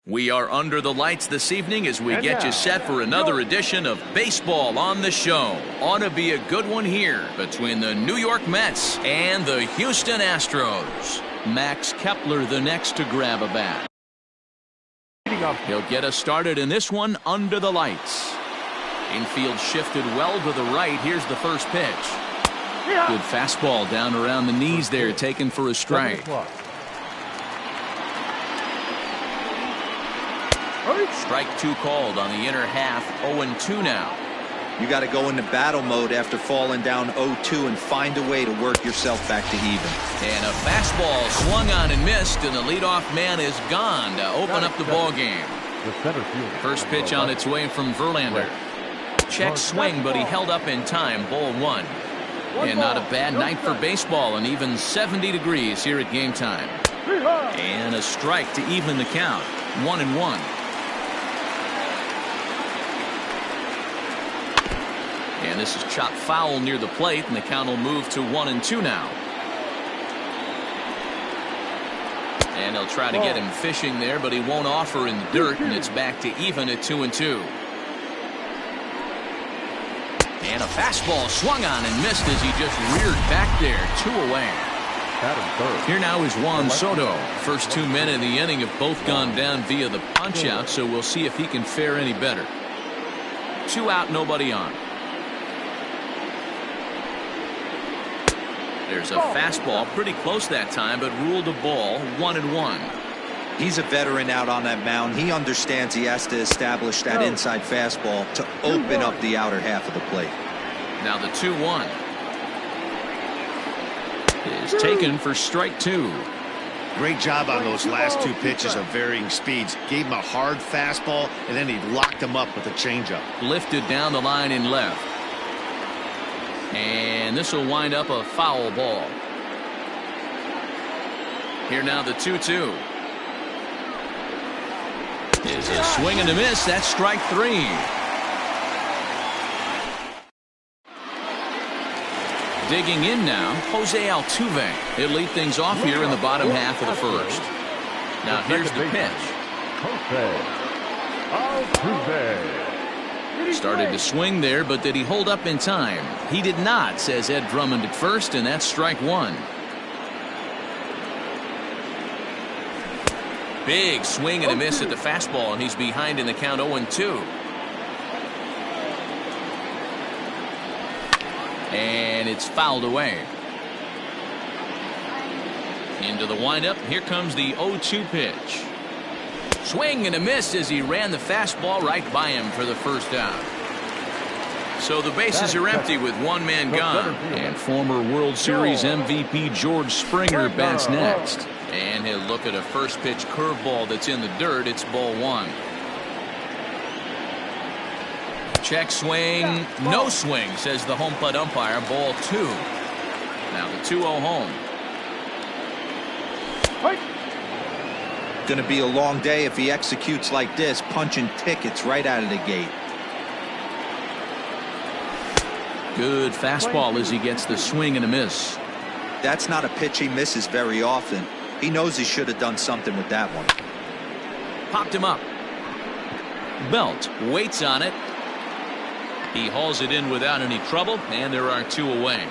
We are under the lights this evening as we get you set for another edition of Baseball on the Show. Ought to be a good one here between the New York Mets and the Houston Astros. Max Kepler the next to grab a bat. He'll get us started in this one under the lights. Infield shifted well to the right. Here's the first pitch. Good fastball down around the knees there, taken for a strike. Strike two called on the inner half. 0-2 now. You got to go into battle mode after falling down 0-2 and find a way to work yourself back to even. And a fastball swung on and missed, and the leadoff man is gone to open up the ball game. First pitch on its way from Verlander. Check swing, but he held up in time. Ball one. And not a bad night for baseball, and even 70 degrees here at game time. And a strike to even the count. 1-1. And this is chopped foul near the plate, and the count will move to 1-2 now. And they'll try to get him fishing there, but he won't offer in the dirt, and it's back to even at 2-2. And a fastball swung on and missed as he just reared back there. 2 away. Here now is Juan Soto. First 2 men in the inning have both gone down via the punch out, so we'll see if he can fare any better. 2 out, nobody on. There's a fastball pretty close that time, but ruled a ball. 1-1. He's a veteran out on that mound. He understands he has to establish that inside fastball to open up the outer half of the plate. Now the 2-1 is taken for strike 2. Great job on those last 2 pitches of varying speeds. Gave him a hard fastball, and then he locked him up with a changeup. Lifted down the line in left. And this will wind up a foul ball. Here now the 2-2. Is a swing and a miss. That's strike 3. Digging in now, Jose Altuve. He'll lead things off here in the bottom half of the first. Now here's the pitch. Started to swing there, but did he hold up in time? He did not, says Ed Drummond at first, and that's strike 1. Big swing and a miss at the fastball, and he's behind in the count. 0-2. And it's fouled away. Into the windup. Here comes the 0-2 pitch. Swing and a miss as he ran the fastball right by him for the first out. So the bases are empty with 1 man gone. And former World Series MVP George Springer bats next. And he'll look at a first pitch curveball that's in the dirt. It's ball 1. Check swing. No swing, says the home plate umpire. Ball 2. Now the 2-0 home. Going to be a long day if he executes like this, punching tickets right out of the gate. Good fastball as he gets the swing and a miss. That's not a pitch he misses very often. He knows he should have done something with that one. Popped him up. Belt waits on it. He hauls it in without any trouble, and there are 2 away.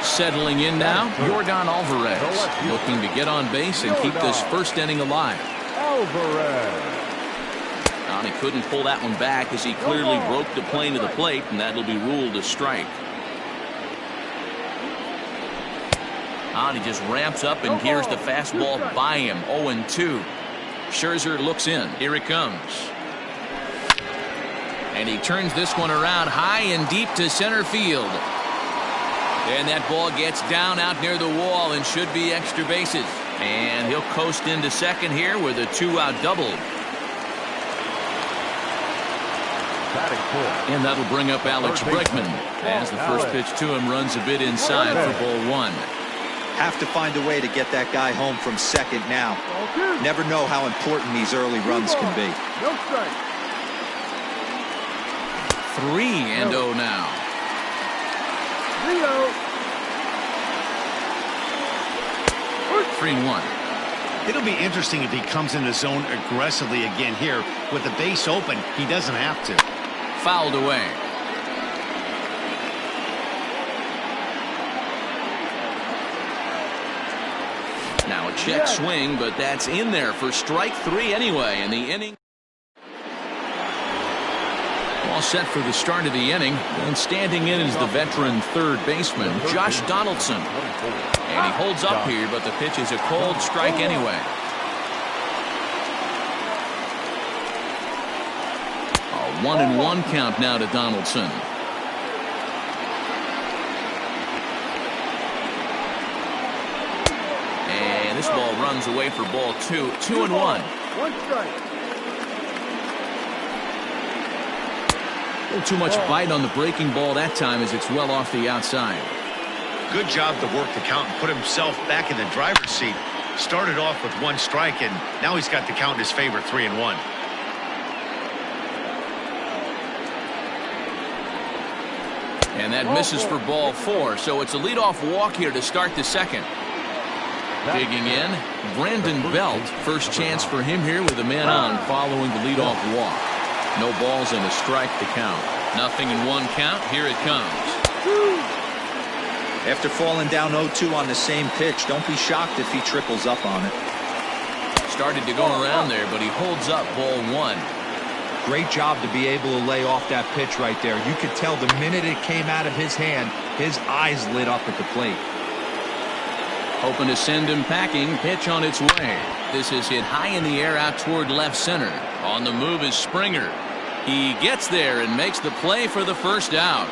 Settling in now, Yordan Alvarez, looking to get on base and keep this first inning alive. He couldn't pull that one back as he clearly broke the plane of the plate, and that'll be ruled a strike. He just ramps up and gears the fastball by him. 0-2. Scherzer looks in. Here it comes. And he turns this one around high and deep to center field. And that ball gets down out near the wall and should be extra bases. And he'll coast into second here with a 2-out double. And that'll bring up Alex Bregman as the first pitch to him runs a bit inside for ball 1. Have to find a way to get that guy home from second now. Never know how important these early runs can be. 3-0 now. 3-1. It'll be interesting if he comes in the zone aggressively again here. With the base open, he doesn't have to. Fouled away. Now a check swing, but that's in there for strike 3 anyway, and the inning. All set for the start of the inning, and standing in is the veteran third baseman, Josh Donaldson. And he holds up here, but the pitch is a cold strike anyway. A 1-1 count now to Donaldson. And this ball runs away for ball 2. 2-1. One strike. A little too much bite on the breaking ball that time as it's well off the outside. Good job to work the count and put himself back in the driver's seat. Started off with 1 strike, and now he's got the count in his favor, 3-1. And that misses for ball 4, so it's a leadoff walk here to start the second. Digging in, Brandon Belt. First chance for him here with a man on following the leadoff walk. No balls and a strike to count. Nothing in 1 count. Here it comes. After falling down 0-2 on the same pitch, don't be shocked if he triples up on it. Started to go around there, but he holds up ball 1. Great job to be able to lay off that pitch right there. You could tell the minute it came out of his hand, his eyes lit up at the plate. Hoping to send him packing. Pitch on its way. This is hit high in the air out toward left center. On the move is Springer. He gets there and makes the play for the first out.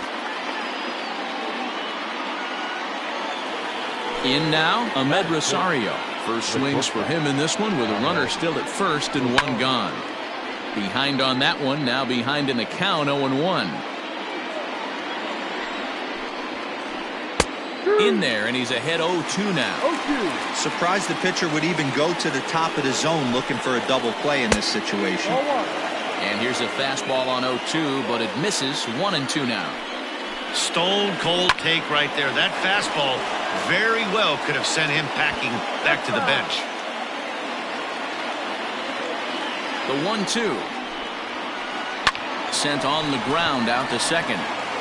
In now, Ahmed Rosario. First swings for him in this one with a runner still at first and 1 gone. Behind on that one, now behind in the count, 0-1. In there, and he's ahead 0-2 now. Surprised the pitcher would even go to the top of the zone looking for a double play in this situation. And here's a fastball on 0-2, but it misses. 1-2 now. Stone cold take right there. That fastball very well could have sent him packing back to the bench. The 1-2. Sent on the ground out to second.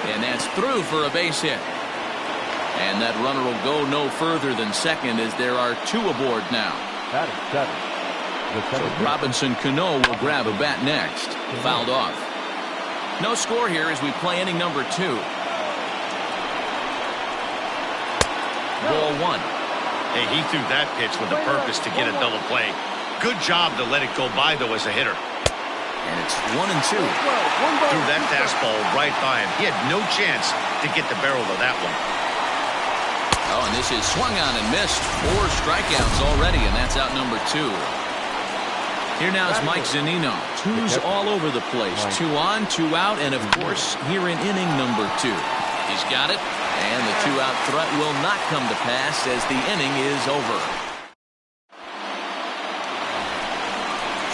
And that's through for a base hit. And that runner will go no further than second as there are 2 aboard now. So Robinson Cano will grab a bat next. Fouled off. No score here as we play inning number 2. Ball 1. Hey, he threw that pitch with the purpose to get a double play. Good job to let it go by, though, as a hitter. And it's 1-2. Threw that fastball right by him. He had no chance to get the barrel of that one. Oh, and this is swung on and missed. 4 strikeouts already, and that's out number 2. Here now is Mike Zunino. 2's all over the place. 2 on, 2 out, and of course, here in inning number 2. He's got it, and the 2-out threat will not come to pass as the inning is over.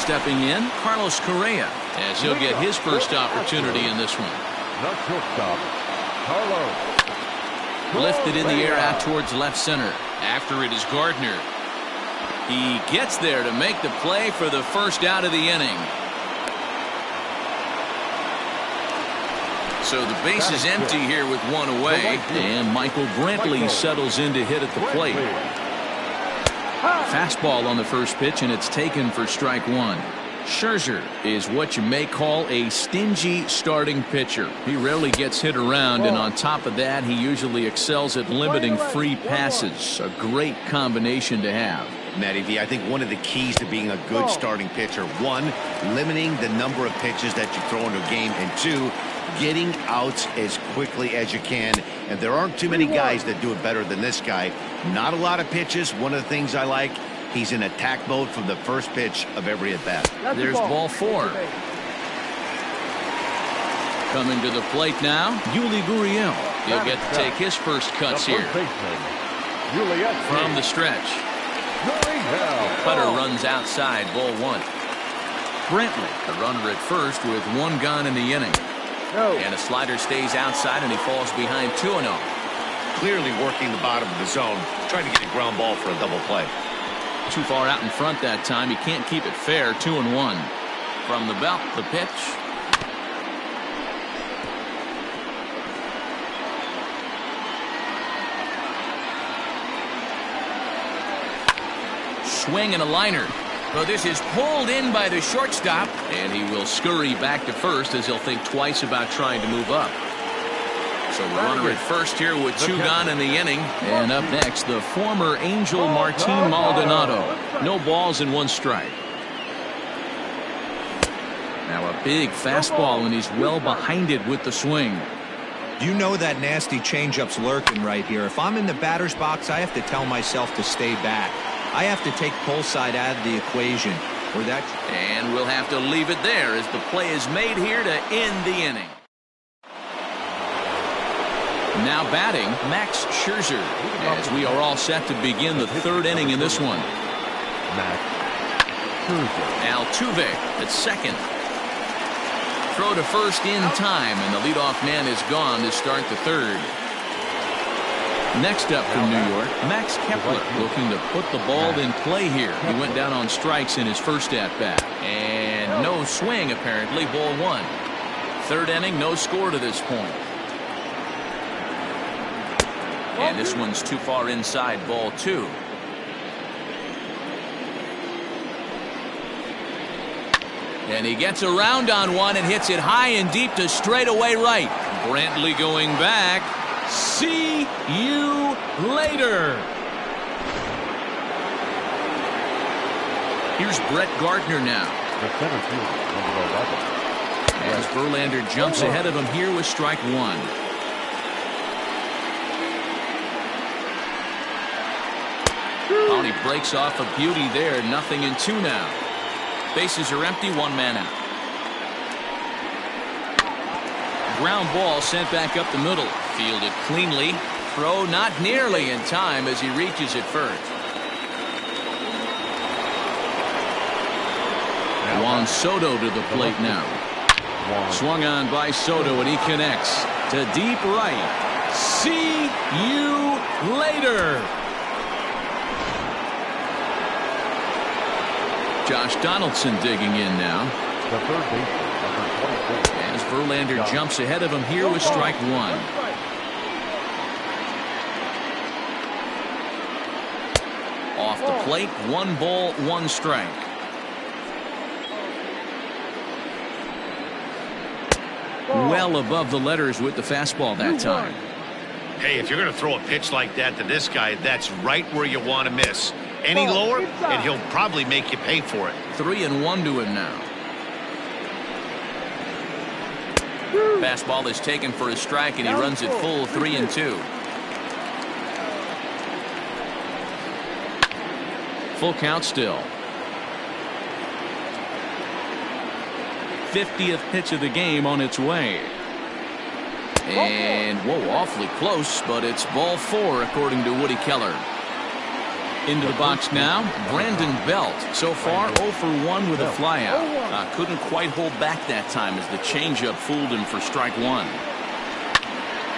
Stepping in, Carlos Correa, as he'll get his first opportunity in this one. Lifted in the air out towards left center. After it is Gardner. He gets there to make the play for the first out of the inning. So the base is empty here with 1 away, and Michael Brantley settles in to hit at the plate. Fastball on the first pitch, and it's taken for strike 1. Scherzer is what you may call a stingy starting pitcher. He rarely gets hit around, and on top of that, he usually excels at limiting free passes. A great combination to have. Matty V, I think one of the keys to being a good starting pitcher, 1, limiting the number of pitches that you throw into a game, and 2, getting outs as quickly as you can. And there aren't too many guys that do it better than this guy. Not a lot of pitches. One of the things I like, he's in attack mode from the first pitch of every at-bat. There's ball 4. Coming to the plate now, Yuli Gurriel. He'll get to take his first cuts here. From the stretch. Cutter runs outside, ball 1. Brantley, the runner at first with 1 gone in the inning. And a slider stays outside, and he falls behind 2-0. Clearly working the bottom of the zone, trying to get a ground ball for a double play. Too far out in front that time. He can't keep it fair. 2-1. From the belt, the pitch. Swing and a liner. But this is pulled in by the shortstop, and he will scurry back to first as he'll think twice about trying to move up. So the runner at first here with 2 gone in the inning. And up next, the former Angel Martin Maldonado. No balls and 1 strike. Now a big fastball, and he's well behind it with the swing. You know that nasty changeup's lurking right here. If I'm in the batter's box, I have to tell myself to stay back. I have to take pull side out of the equation. And we'll have to leave it there as the play is made here to end the inning. Now batting, Max Scherzer, as we are all set to begin the 3rd inning in this one. Altuve at second. Throw to first in time, and the leadoff man is gone to start the 3rd. Next up from New York, Max Kepler looking to put the ball in play here. He went down on strikes in his first at-bat. And no swing, apparently, ball 1. 3rd inning, no score to this point. And this one's too far inside, ball 2. And he gets around on one and hits it high and deep to straightaway right. Brantley going back. See you later. Here's Brett Gardner now. As Verlander jumps ahead of him here with strike 1. Oh, and he breaks off a beauty there. 0-2 now. Bases are empty. 1 man out. Ground ball sent back up the middle. Fielded cleanly. Throw not nearly in time as he reaches it first. Juan Soto to the plate now. Swung on by Soto, and he connects to deep right. See you later. Josh Donaldson digging in now. The third baseman, number 24. As Verlander jumps ahead of him here with strike 1. Off the plate, 1 ball, 1 strike. Well above the letters with the fastball that time. Hey, if you're going to throw a pitch like that to this guy, that's right where you want to miss. Any lower, and he'll probably make you pay for it. 3-1 to him now. Fastball is taken for a strike, and he runs it full. 3-2. Full count still. 50th pitch of the game on its way. And, whoa, awfully close, but it's ball 4 according to Woody Keller. Into the box now, Brandon Belt. So far, 0 for 1 with a flyout. Couldn't quite hold back that time as the changeup fooled him for strike 1.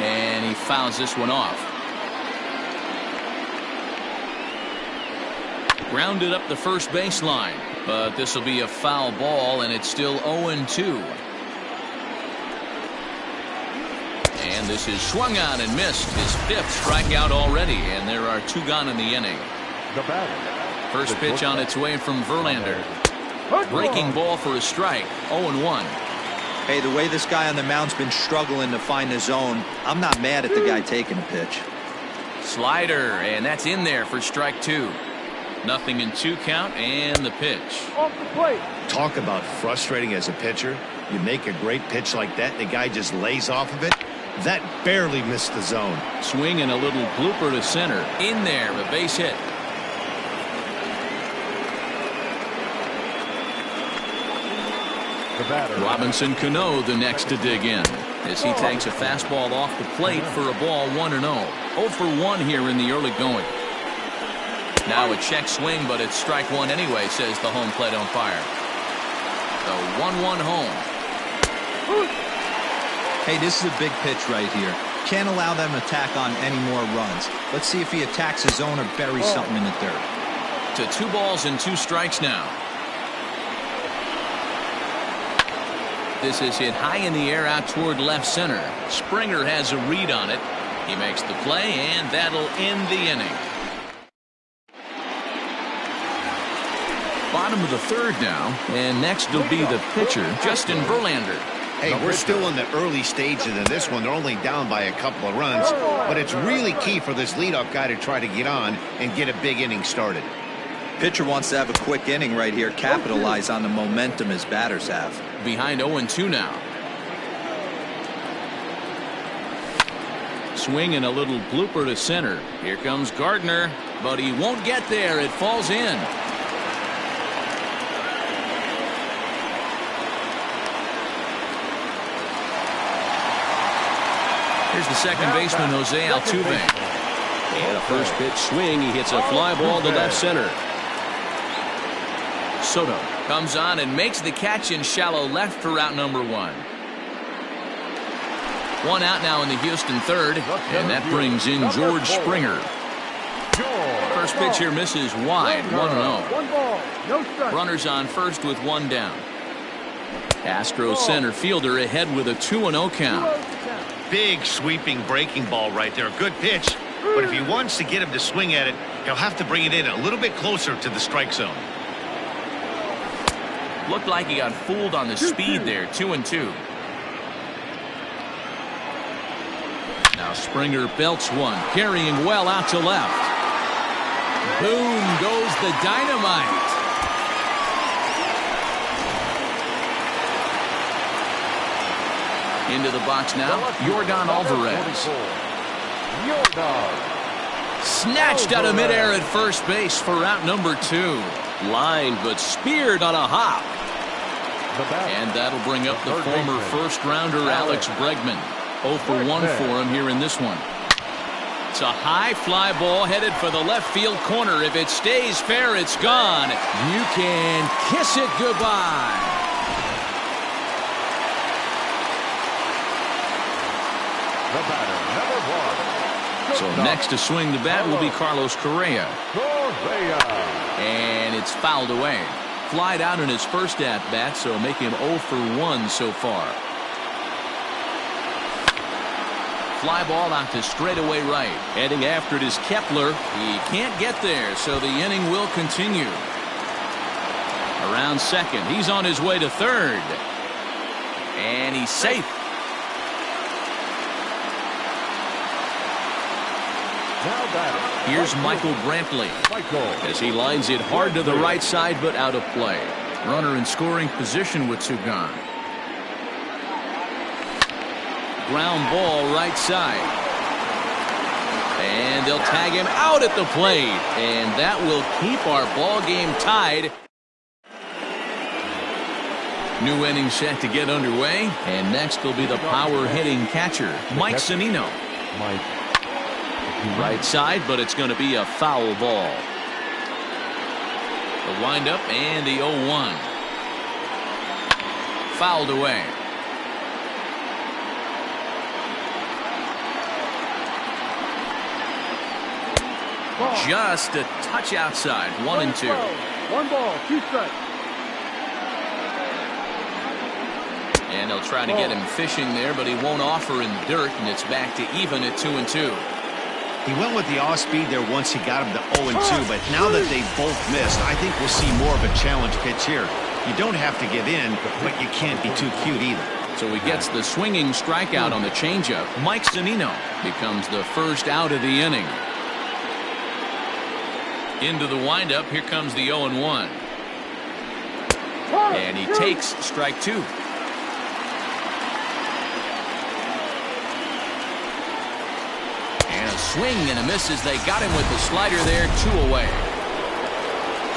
And he fouls this one off. Grounded up the first baseline, but this will be a foul ball, and it's still 0-2. And this is swung on and missed. His 5th strikeout already, and there are 2 gone in the inning. First pitch on its way from Verlander. Breaking ball for a strike. 0-1. Hey, the way this guy on the mound's been struggling to find the zone, I'm not mad at the guy taking a pitch. Slider, and that's in there for strike 2. 0-2 count, and the pitch. Off the plate. Talk about frustrating as a pitcher. You make a great pitch like that, and the guy just lays off of it. That barely missed the zone. Swing and a little blooper to center. In there, a base hit. Robinson Cano the next to dig in as he takes a fastball off the plate for a ball. 1-0. 0 for 1 here in the early going. Now a check swing, but it's strike 1 anyway, says the home plate umpire. The 1-1 home. Hey, this is a big pitch right here. Can't allow them to tack on any more runs. Let's see if he attacks his zone or buries something in the dirt. to 2 balls and 2 strikes now. This is hit high in the air out toward left center. Springer has a read on it. He makes the play, and that'll end the inning. Bottom of the 3rd now, and next will be the pitcher, Justin Verlander. Hey, we're still in the early stages of this one. They're only down by a couple of runs, but it's really key for this leadoff guy to try to get on and get a big inning started. Pitcher wants to have a quick inning right here, capitalize on the momentum his batters have. Behind 0-2 now. Swing and a little blooper to center. Here comes Gardner, but he won't get there. It falls in. Here's the second baseman, Jose Altuve. And a first pitch swing. He hits a fly ball to left center. Soto comes on and makes the catch in shallow left for out number 1. 1 out now in the Houston 3rd, and that brings in George Springer. First pitch here misses wide, 1-0. Runners on first with 1 down. Astros center fielder ahead with a 2-0 count. Big sweeping breaking ball right there. Good pitch, but if he wants to get him to swing at it, he'll have to bring it in a little bit closer to the strike zone. Looked like he got fooled on the speed there. 2-2. Now Springer belts one, carrying well out to left. Boom goes the dynamite. Into the box now, Yordan Alvarez. Snatched out of midair at first base for out number 2. Lined but speared on a hop. And that'll bring up the former first-rounder Alex Bregman. 0 for 1 for him here in this one. It's a high fly ball headed for the left field corner. If it stays fair, it's gone. You can kiss it goodbye. The batter, number 1. So next to swing the bat will be Carlos Correa. And it's fouled away. Flied out in his first at-bat, so make him 0 for 1 so far. Fly ball out to straightaway right. Heading after it is Kepler. He can't get there, so the inning will continue. Around second. He's on his way to third. And he's safe. Here's Michael Brantley as he lines it hard to the right side, but out of play. Runner in scoring position with 2 gone. Ground ball right side. And they'll tag him out at the plate. And that will keep our ball game tied. New inning set to get underway. And next will be the power hitting catcher, Mike Zunino. Right side, but it's going to be a foul ball. The windup and the 0-1. Fouled away. Just a touch outside. 1-2. 1 ball, 2 strikes. And they'll try to get him fishing there, but he won't offer in dirt, and it's back to even at 2-2. He went with the off-speed there once he got him to 0-2, but now that they both missed, I think we'll see more of a challenge pitch here. You don't have to give in, but you can't be too cute either. So he gets the swinging strikeout on the changeup. Mike Zunino becomes the first out of the inning. Into the windup, here comes the 0-1. And he takes strike 2. And a swing and a miss as they got him with the slider there. 2 away.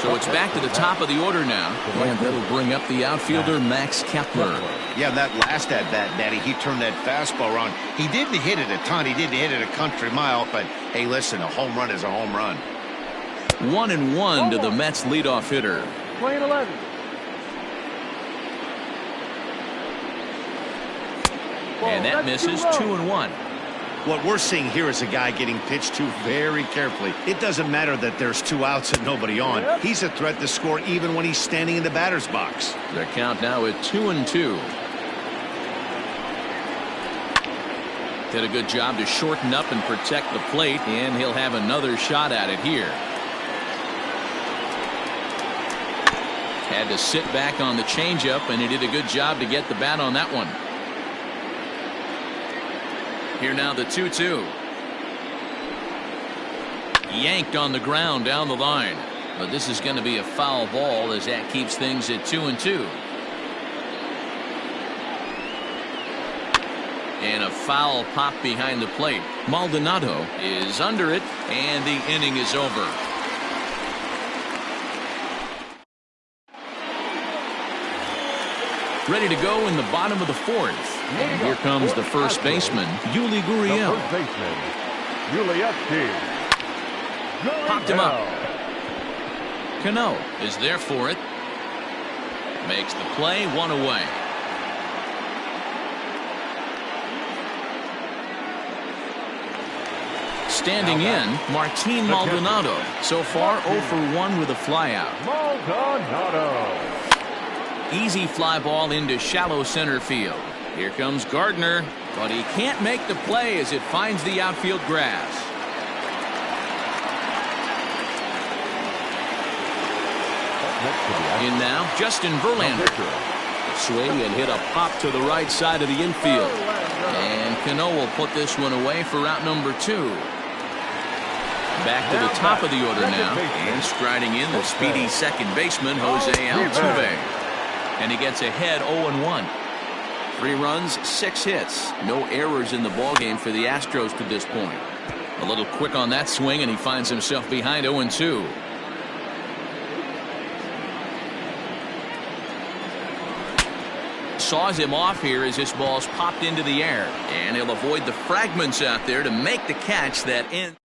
So it's back to the top of the order now. And that'll bring up the outfielder, Max Kepler. Yeah, that last at-bat, Natty, he turned that fastball around. He didn't hit it a ton. He didn't hit it a country mile. But, hey, listen, a home run is a home run. 1-1 to the Mets leadoff hitter. Playing 11. And that misses. 2-1. What we're seeing here is a guy getting pitched to very carefully. It doesn't matter that there's 2 outs and nobody on. He's a threat to score even when he's standing in the batter's box. The count now at 2-2. Did a good job to shorten up and protect the plate, and he'll have another shot at it here. Had to sit back on the changeup, and he did a good job to get the bat on that one. Here now the 2-2. Yanked on the ground down the line. But this is going to be a foul ball as that keeps things at 2-2. And a foul pop behind the plate. Maldonado is under it, and the inning is over. Ready to go in the bottom of the 4th. And here comes the first baseman, Yuli Gurriel. First baseman, Yuli Popped him up. Cano is there for it. Makes the play, 1 away. Standing in, Martin Maldonado. So far 0 for 1 with a flyout. Maldonado. Easy fly ball into shallow center field. Here comes Gardner, but he can't make the play as it finds the outfield grass. In now, Justin Verlander. Swing and hit a pop to the right side of the infield. And Cano will put this one away for out number 2. Back to the top of the order now, and striding in the speedy second baseman, Jose Altuve. And he gets ahead 0-1. 3 runs, 6 hits. No errors in the ballgame for the Astros to this point. A little quick on that swing, and he finds himself behind 0-2. Saws him off here as this ball's popped into the air. And he'll avoid the fragments out there to make the catch that ends.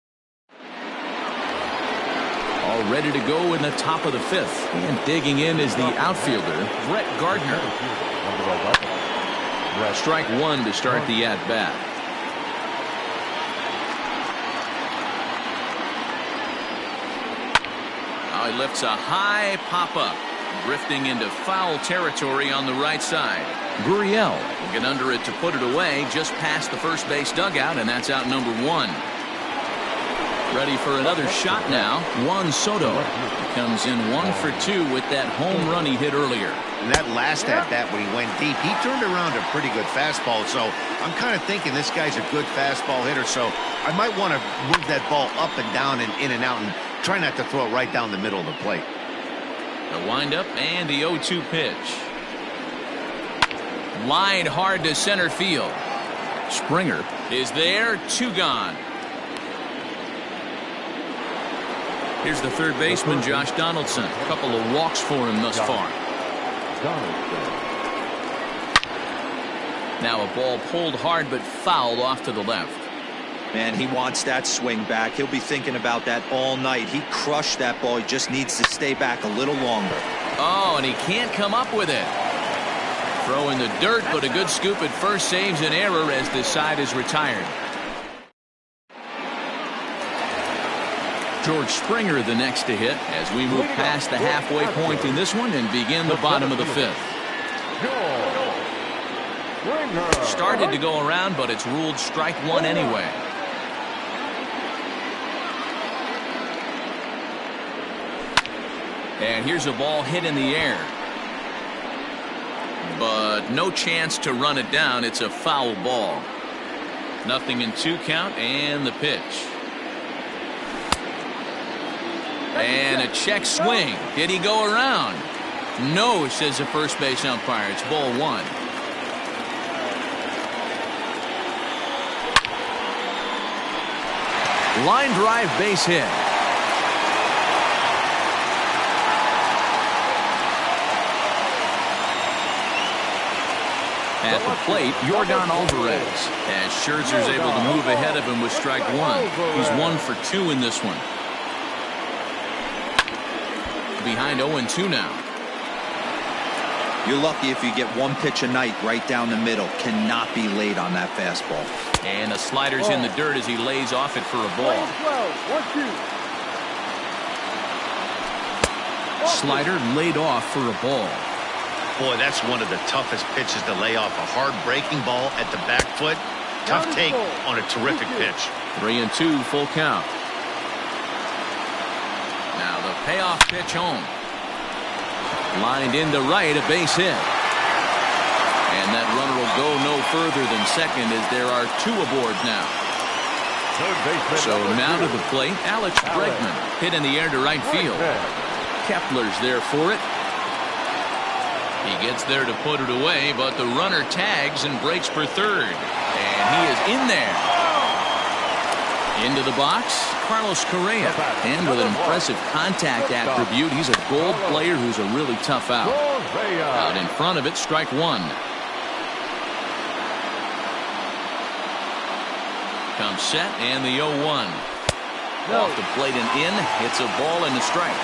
All ready to go in the top of the 5th. And digging in is the outfielder, Brett Gardner. Strike 1 to start the at-bat. Now he lifts a high pop-up, drifting into foul territory on the right side. Gurriel will get under it to put it away just past the first base dugout, and that's out number 1. Ready for another shot now. Juan Soto comes in 1 for 2 with that home run he hit earlier. And that last at-bat when he went deep, he turned around a pretty good fastball. So I'm kind of thinking this guy's a good fastball hitter. So I might want to move that ball up and down and in and out and try not to throw it right down the middle of the plate. The windup and the 0-2 pitch. Lined hard to center field. Springer is there, 2 gone. Here's the third baseman, Josh Donaldson. A couple of walks for him thus far. Now a ball pulled hard but fouled off to the left. Man, he wants that swing back. He'll be thinking about that all night. He crushed that ball. He just needs to stay back a little longer. Oh, and he can't come up with it. Throw in the dirt, but a good scoop at first saves an error as this side is retired. George Springer the next to hit as we move past the halfway point in this one and begin the bottom of the 5th. Started to go around, but it's ruled strike 1 anyway. And here's a ball hit in the air. But no chance to run it down. It's a foul ball. 0-2 count and the pitch. And a check swing. Did he go around? No, says the first base umpire. It's ball 1. Line drive base hit. At the plate, Yordan Alvarez. As Scherzer's able to move ahead of him with strike 1. He's 1 for 2 in this one. Behind 0-2 now. You're lucky if you get one pitch a night right down the middle. Cannot be late on that fastball. And the slider's in the dirt as he lays off it for a ball. Slider laid off for a ball. Boy, that's one of the toughest pitches to lay off. A hard breaking ball at the back foot. Tough take on a terrific pitch. 3-2, full count. Now the payoff pitch home. Lined into right, a base hit. And that runner will go no further than second as there are 2 aboard now. So now to the plate, Alex Bregman. Hit in the air to right field. Kepler's there for it. He gets there to put it away, but the runner tags and breaks for third. And he is in there. Into the box, Carlos Correa. And with an impressive contact attribute, he's a gold player who's a really tough out. Out in front of it, strike one. Comes set, and the 0-1. Off the plate and in, hits a ball and a strike.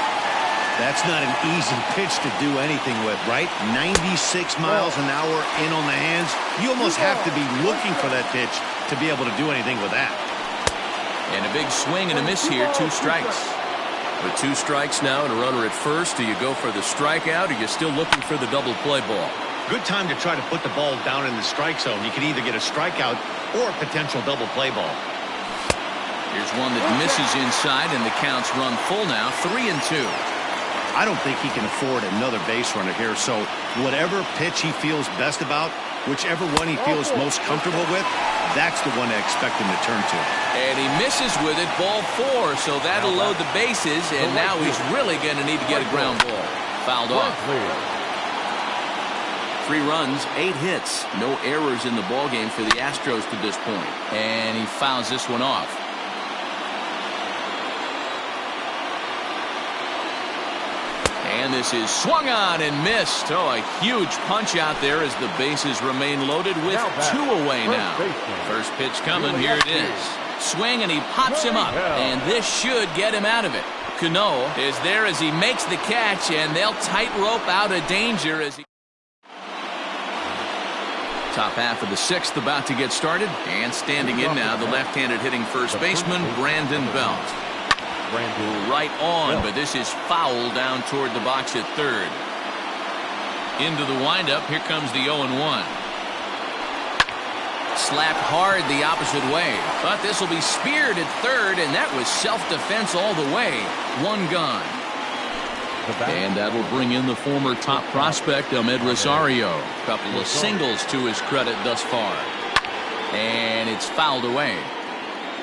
That's not an easy pitch to do anything with, right? 96 miles an hour in on the hands. You almost have to be looking for that pitch to be able to do anything with that. And a big swing and a miss here, 2 strikes. With 2 strikes now and a runner at first, do you go for the strikeout or you're still looking for the double play ball? Good time to try to put the ball down in the strike zone. You can either get a strikeout or a potential double play ball. Here's one that misses inside, and the counts run full now, 3-2. I don't think he can afford another base runner here, so whatever pitch he feels best about, whichever one he feels most comfortable with, that's the one I expect him to turn to. And he misses with it, ball 4, so that'll load the bases, and now he's really going to need to get a ground ball. Fouled off. 3 runs, 8 hits, no errors in the ballgame for the Astros to this point. And he fouls this one off. And this is swung on and missed. Oh, a huge punch out there as the bases remain loaded with 2 away now. First pitch coming. Here it is. Swing, and he pops him up. And this should get him out of it. Cano is there as he makes the catch, and they'll tightrope out of danger as he... Top half of the 6th about to get started. And standing in now, the left-handed hitting first baseman, Brandon Belt. Right on, but this is foul down toward the box at third. Into the windup, here comes the 0-1. Slapped hard the opposite way, but this will be speared at third, and that was self-defense all the way. 1 gone. And that'll bring in the former top prospect, Ahmed Rosario. Couple of singles to his credit thus far. And it's fouled away.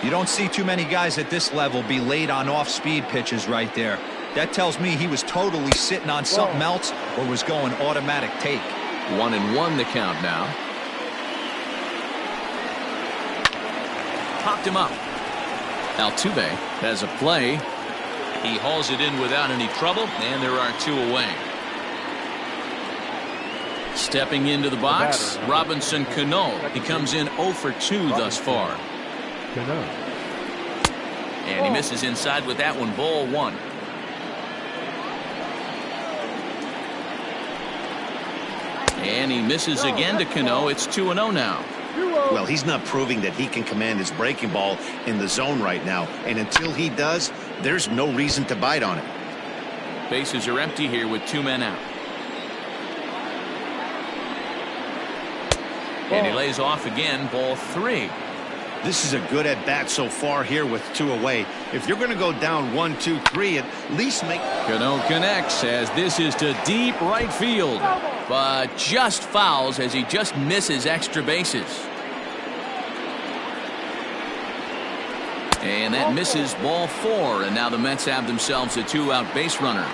You don't see too many guys at this level be late on off-speed pitches right there. That tells me he was totally sitting on something else or was going automatic take. 1-1 the count now. Popped him up. Altuve has a play. He hauls it in without any trouble, and there are 2 away. Stepping into the box, Robinson Cano. He comes in 0 for 2 thus far. And he misses inside with that one, ball 1. And he misses again to Cano. It's 2-0 now. Well, he's not proving that he can command his breaking ball in the zone right now. And until he does, there's no reason to bite on it. Bases are empty here with 2 men out. And he lays off again, ball 3. This is a good at-bat so far here with 2 away. If you're going to go down 1, 2, 3, at least make... Cano connects as this is to deep right field. But just fouls as he just misses extra bases. And that misses ball 4. And now the Mets have themselves a 2-out base runner.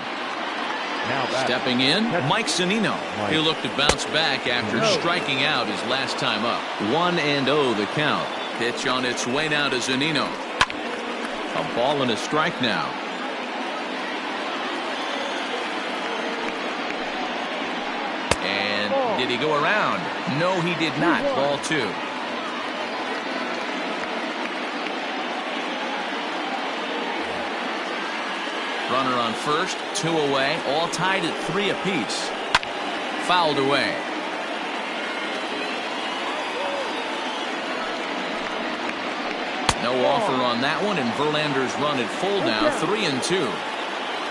Stepping in, Mike Zunino. He looked to bounce back after striking out his last time up. 1-0 the count. Pitch on its way now to Zunino. A ball and a strike now. And did he go around? No, he did not. Ball 2. Runner on first, 2 away, all tied at 3 apiece. fouled away. No offer on that one, and Verlander's run at full now, 3-2.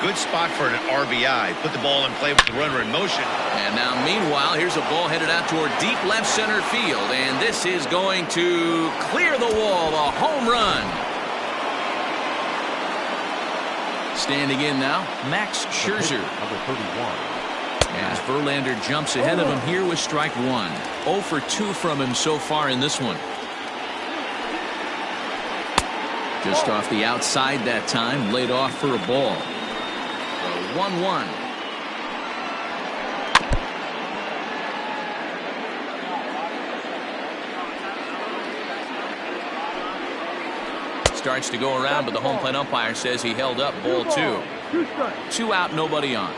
Good spot for an RBI. Put the ball in play with the runner in motion. And now, meanwhile, here's a ball headed out toward deep left center field, and this is going to clear the wall, a home run. Standing in now, Max Scherzer. Number 31. As Verlander jumps ahead of him here with strike one. 0 for 2 from him so far in this one. Just off the outside that time, laid off for a ball. 1-1. Starts to go around, but the home plate umpire says he held up, ball 2. 2 out, nobody on.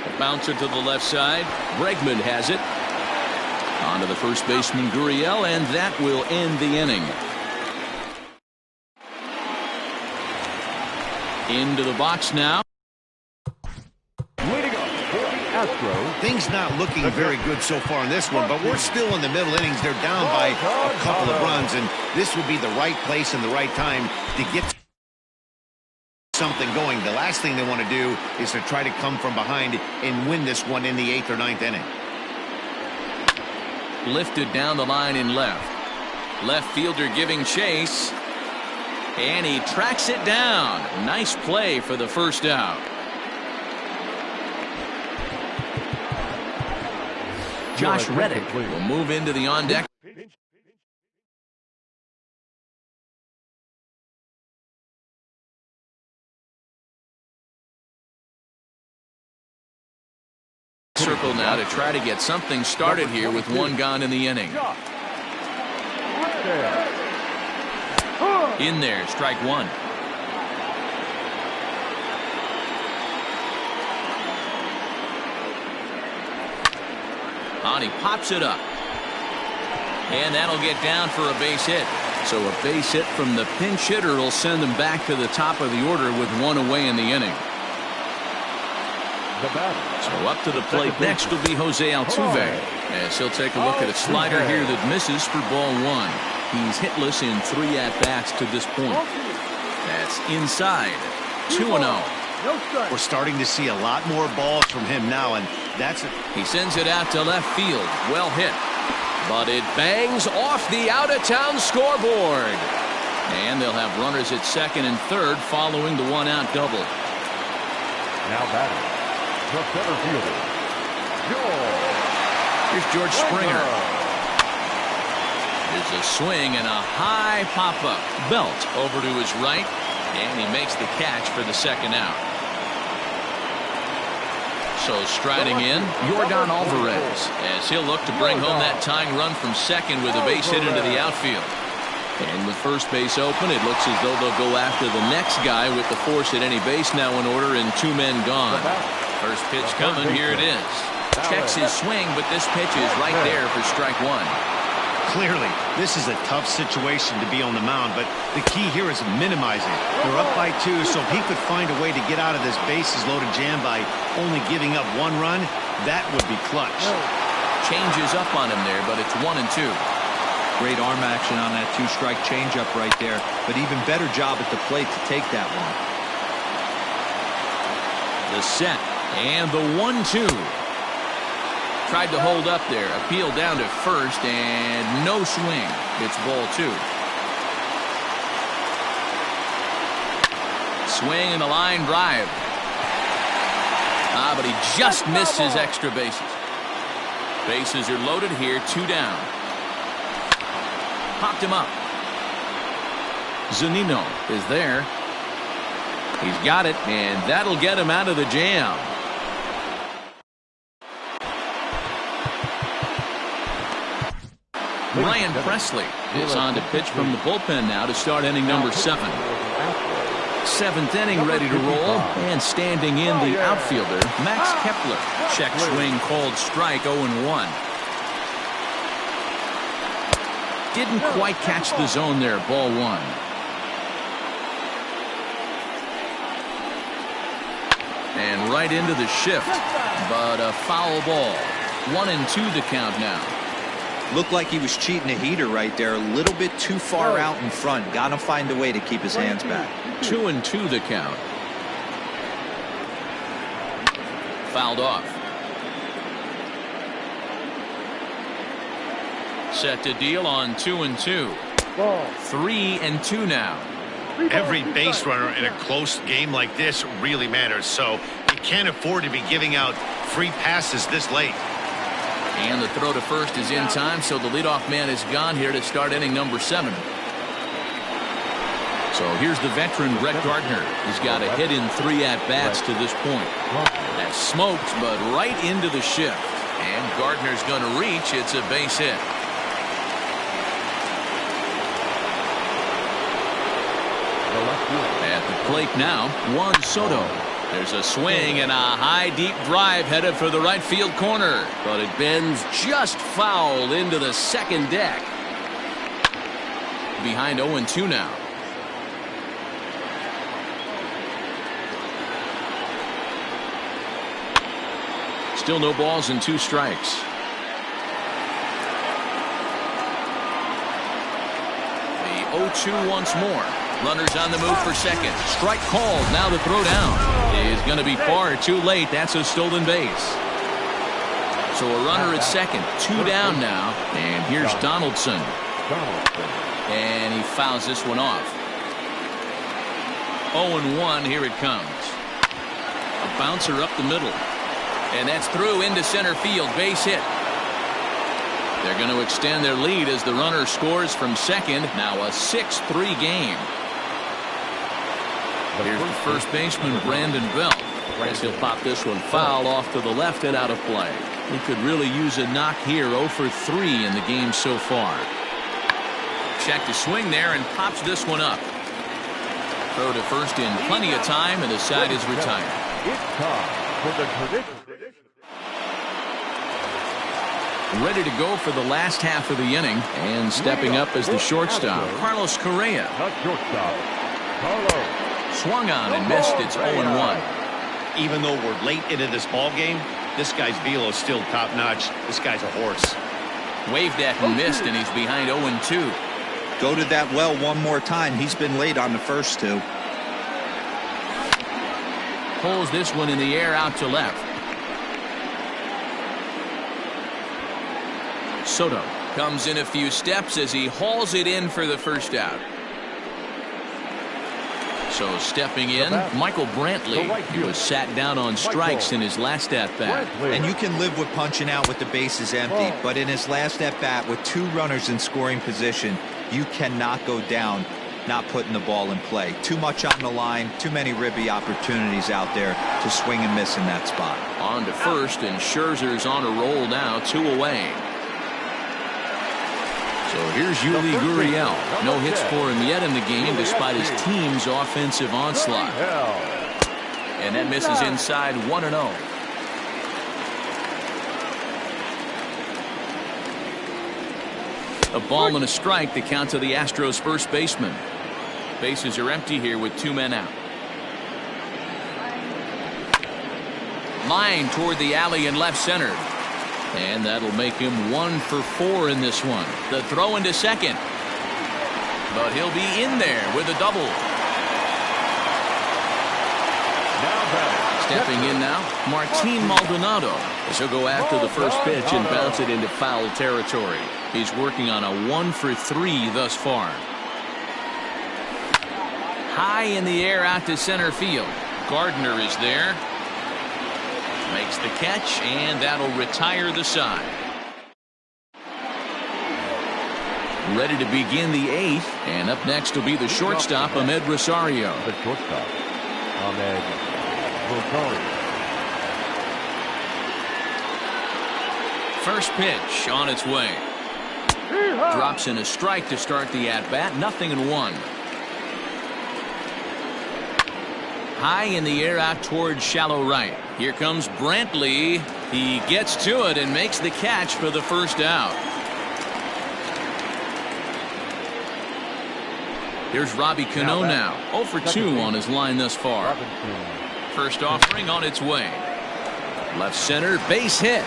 A bouncer to the left side. Bregman has it. On to the first baseman, Gurriel, and that will end the inning. Into the box now. Leading up for the Astros. Things not looking very good so far in this one, but we're still in the middle innings. They're down by a couple of runs, and this would be the right place and the right time to get something going. The last thing they want to do is to try to come from behind and win this one in the 8th or 9th inning. Lifted down the line in left. Left fielder giving chase. And he tracks it down. Nice play for the first out. Josh Reddick will move into the on-deck. Circle now to try to get something started here with one gone in the inning. In there, strike one. On, he pops it up. And that'll get down for a base hit. So a base hit from the pinch hitter will send them back to the top of the order with one away in the inning. So up to the plate next will be Jose Altuve, as he'll take a look at a slider here that misses for ball 1. He's hitless in 3 at-bats to this point. That's inside. 2-0. We're starting to see a lot more balls from him now, and that's it. He sends it out to left field. Well hit. But it bangs off the out-of-town scoreboard. And they'll have runners at second and third following the one-out double. Now batting, the center fielder, Here's George Springer. There's a swing and a high pop-up. Belt over to his right, and he makes the catch for the second out. So striding in, Yordan Alvarez, as he'll look to bring home that tying run from second with a base hit into the outfield. And with first base open, it looks as though they'll go after the next guy with the force at any base now in order and 2 men gone. First pitch coming, here it is. Checks his swing, but this pitch is right there for strike one. Clearly, this is a tough situation to be on the mound, but the key here is minimizing. They're up by 2, so if he could find a way to get out of this bases-loaded jam by only giving up 1 run, that would be clutch. Changes up on him there, but it's 1-2. Great arm action on that 2-strike changeup right there, but even better job at the plate to take that one. The set and the 1-2. Tried to hold up there, appeal down to first, and no swing. It's ball 2. Swing and a line drive. But he just missed his extra bases. Bases are loaded here, 2 down. Popped him up. Zunino is there. He's got it, and that'll get him out of the jam. Ryan Presley is on to pitch from the bullpen now to start inning number 7. 7th inning ready to roll, and standing in the outfielder, Max Kepler. Check swing called strike, 0-1. Didn't quite catch the zone there, ball 1. And right into the shift, but a foul ball. 1-2 the count now. Looked like he was cheating a heater right there. A little bit too far out in front. Got to find a way to keep his hands back. 2-2 the count. Fouled off. Set to deal on 2-2. 3-2 now. Every base runner in a close game like this really matters, so you can't afford to be giving out free passes this late. And the throw to first is in time, so the leadoff man is gone here to start inning number 7. So here's the veteran Brett Gardner. He's got a hit in 3 at-bats to this point. That's smoked, but right into the shift. And Gardner's going to reach. It's a base hit. At the plate now, Juan Soto. There's a swing and a high deep drive headed for the right field corner, but it bends just foul into the second deck. Behind 0-2 now. Still no balls and 2 strikes. The 0-2 once more. Runners on the move for second. Strike called. Now the throw down is going to be far too late. That's a stolen base. So a runner at second. 2 down now. And here's Donaldson. And he fouls this one off. 0-1. Here it comes. A bouncer up the middle. And that's through into center field. Base hit. They're going to extend their lead as the runner scores from second. Now a 6-3 game. Here's the first baseman, Brandon Belt. As he'll pop this one foul off to the left and out of play. He could really use a knock here. 0 for 3 in the game so far. Check to swing there and pops this one up. Throw to first in plenty of time, and the side is retired. It's time for the tradition. Ready to go for the last half of the inning, and stepping up as the shortstop, Carlos Correa. The shortstop, Carlos. Swung on and missed. It's 0-1. Even though we're late into this ball game, this guy's velo is still top notch. This guy's a horse. Waved at and missed, and he's behind 0-2. Go to that well one more time. He's been late on the first 2. Pulls this one in the air out to left. Soto comes in a few steps as he hauls it in for the first out. So stepping in, Michael Brantley. He was sat down on strikes in his last at-bat. And you can live with punching out with the bases empty, but in his last at-bat with 2 runners in scoring position, you cannot go down not putting the ball in play. Too much on the line, too many ribby opportunities out there to swing and miss in that spot. On to first, and Scherzer's on a roll now, 2 away. So here's Yuli Gurriel. No hits for him yet in the game despite his team's offensive onslaught. And that misses inside 1-0. A ball and a strike, the count to the Astros first baseman. Bases are empty here with 2 men out. Line toward the alley in left center. And that'll make him 1 for 4 in this one. The throw into second. But he'll be in there with a double. Stepping in now, Martin Maldonado. As he'll go after the first pitch and bounce it into foul territory. He's working on a 1 for 3 thus far. High in the air out to center field. Gardner is there. Makes the catch, and that'll retire the side. Ready to begin the 8th, and up next will be the shortstop, Ahmed Rosario. The shortstop, Ahmed Rosario. First pitch on its way. Drops in a strike to start the at-bat. 0-1. High in the air out towards shallow right. Here comes Brantley. He gets to it and makes the catch for the first out. Here's Robbie Cano now. 0 for 2 on his line thus far. First offering on its way. Left center, base hit.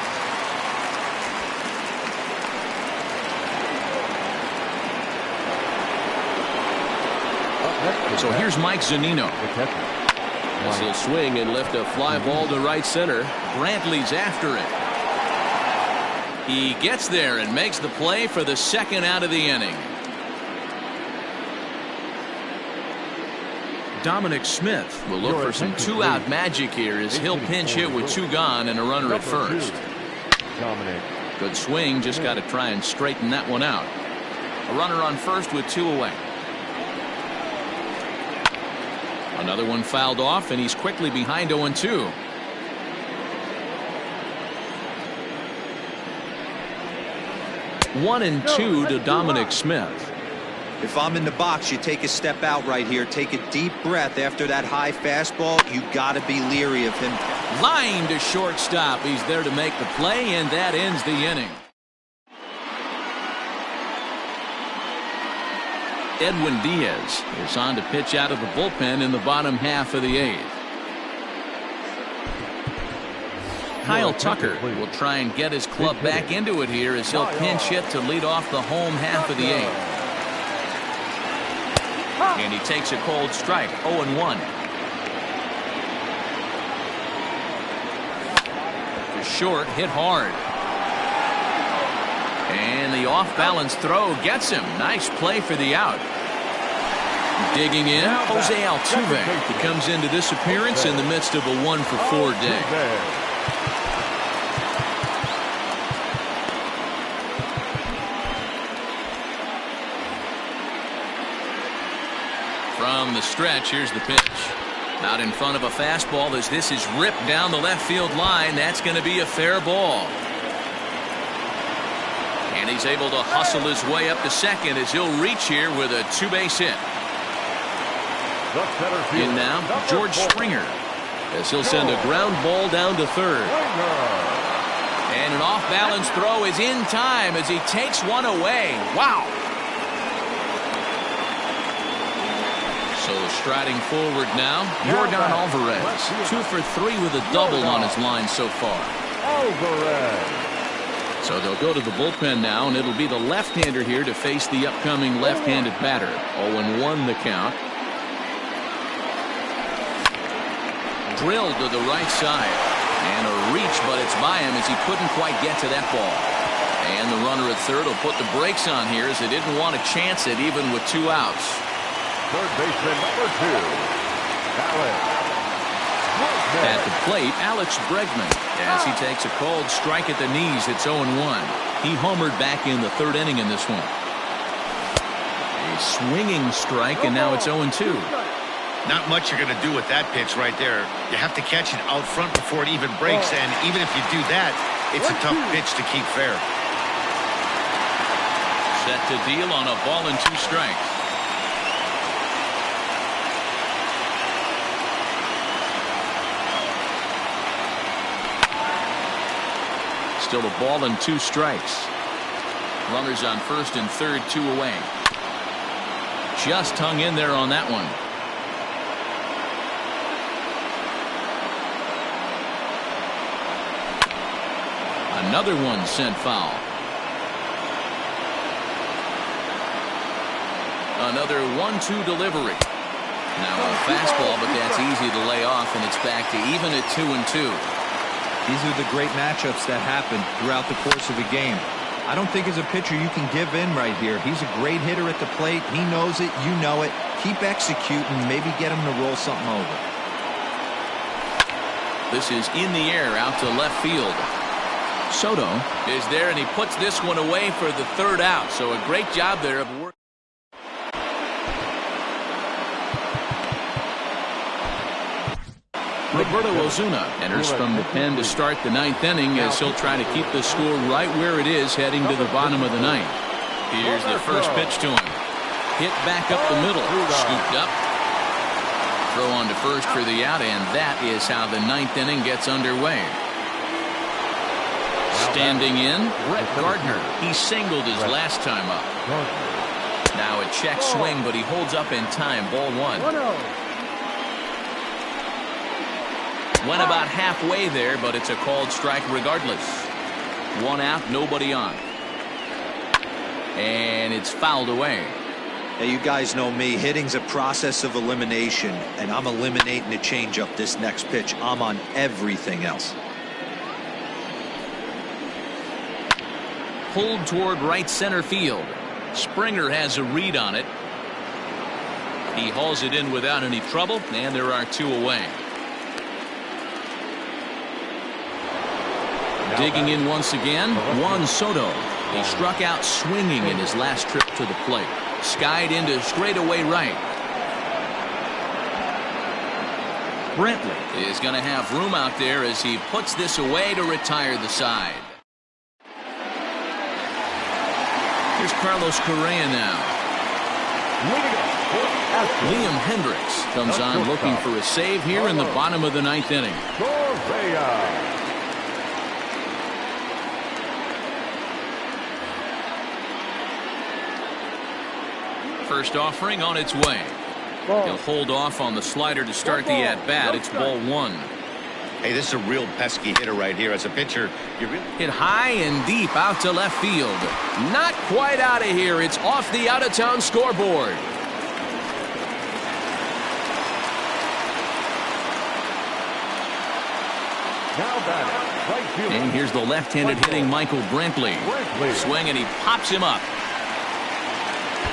So here's Mike Zunino. As he'll swing and lift a fly ball to right center. Brantley's after it. He gets there and makes the play for the second out of the inning. Dominic Smith will look for some two-out magic here as he'll pinch hit with two gone and a runner at first. Good swing, just got to try and straighten that one out. A runner on first with two away. Another one fouled off, and he's quickly behind 0-2. One and two to Dominic Smith. If I'm in the box, you take a step out right here. Take a deep breath after that high fastball. You got to be leery of him. Line to shortstop. He's there to make the play, and that ends the inning. Edwin Diaz is on to pitch out of the bullpen in the bottom half of the eighth. Kyle Tucker will try and get his club back into it here as he'll pinch hit to lead off the home half of the eighth. And he takes a cold strike, 0-1. To short, hit hard. And the off-balance throw gets him. Nice play for the out. Digging in, Jose Altuve. He comes into this appearance in the midst of a 1-for-4 day. From the stretch, here's the pitch. Out in front of a fastball as this is ripped down the left field line. That's going to be a fair ball. And he's able to hustle his way up to second as he'll reach here with a two-base hit. In now, George Springer as he'll send a ground ball down to third. And an off-balance throw is in time as he takes one away. Wow. So striding forward now, Yordan Alvarez. 2 for 3 with a double on his line so far. So they'll go to the bullpen now, and it'll be the left-hander here to face the upcoming left-handed batter. 0-1 the count. Drilled to the right side. And a reach, but it's by him as he couldn't quite get to that ball. And the runner at third will put the brakes on here as they didn't want to chance it even with 2 outs. Third baseman number 2, Alex. At the plate, Alex Bregman, as he takes a cold strike at the knees. It's 0-1. He homered back in the third inning in this one. A swinging strike, and now it's 0-2. Not much you're going to do with that pitch right there. You have to catch it out front before it even breaks, and even if you do that, it's a tough pitch to keep fair. Set to deal on a ball and 2 strikes. Still a ball and 2 strikes. Runners on first and third, 2 away. Just hung in there on that one. Another one sent foul. Another 1-2 delivery. Now a fastball, but that's easy to lay off, and it's back to even at 2-2. These are the great matchups that happen throughout the course of a game. I don't think as a pitcher you can give in right here. He's a great hitter at the plate. He knows it. You know it. Keep executing. Maybe get him to roll something over. This is in the air out to left field. Soto is there, and he puts this one away for the third out. So a great job there of work. Roberto Ozuna enters from the pen to start the 9th inning as he'll try to keep the score right where it is heading to the bottom of the 9th. Here's the first pitch to him. Hit back up the middle. Scooped up. Throw on to first for the out, and that is how the 9th inning gets underway. Standing in, Brett Gardner. He singled his last time up. Now a check swing, but he holds up in time. Ball 1. Went about halfway there, but it's a called strike regardless. 1 out, nobody on. And it's fouled away. Now, you guys know me. Hitting's a process of elimination, and I'm eliminating the changeup this next pitch. I'm on everything else. Pulled toward right center field. Springer has a read on it. He hauls it in without any trouble, and there are 2 away. Digging in once again, Juan Soto. He struck out swinging in his last trip to the plate. Skied into straightaway right. Brantley is going to have room out there as he puts this away to retire the side. Here's Carlos Correa now. Liam Hendricks comes on looking for a save here in the bottom of the 9th inning. First offering on its way. He'll hold off on the slider to start the at-bat. It's ball 1. Hey, this is a real pesky hitter right here. As a pitcher, you really hit high and deep out to left field. Not quite out of here. It's off the out-of-town scoreboard. And here's the left-handed hitting Michael Brantley. Swing and he pops him up.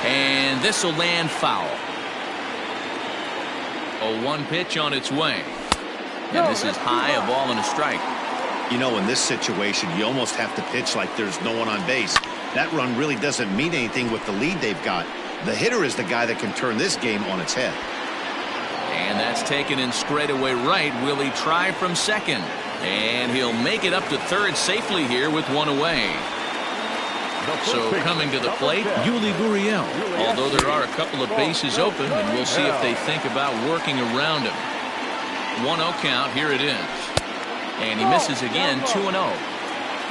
And this will land foul. A 1 pitch on its way. And this is high, a ball and a strike. You know, in this situation, you almost have to pitch like there's no one on base. That run really doesn't mean anything with the lead they've got. The hitter is the guy that can turn this game on its head. And that's taken in straightaway right. Will he try from second? And he'll make it up to third safely here with 1 away. So coming to the plate, Yuli Gurriel. Although there are a couple of bases open, and we'll see if they think about working around him. 1-0 count. Here it is. And he misses again. 2-0.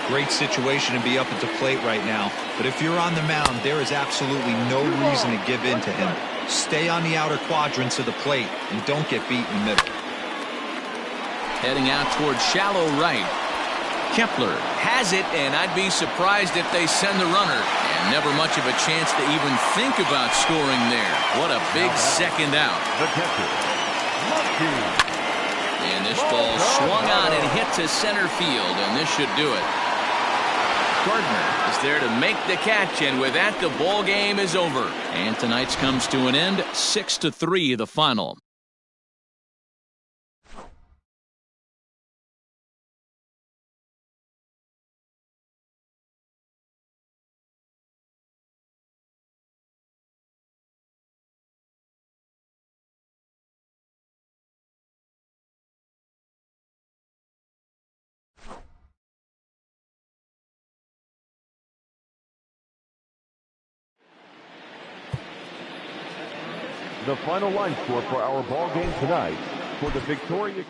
Great situation to be up at the plate right now. But if you're on the mound, there is absolutely no reason to give in to him. Stay on the outer quadrants of the plate and don't get beat in the middle. Heading out towards shallow right. Kepler has it, and I'd be surprised if they send the runner. And never much of a chance to even think about scoring there. What a big second out. And this ball swung on and hit to center field, and this should do it. Gardner is there to make the catch, and with that, the ball game is over. And tonight's comes to an end, 6-3 the final. The final line score for our ball game tonight for the victorious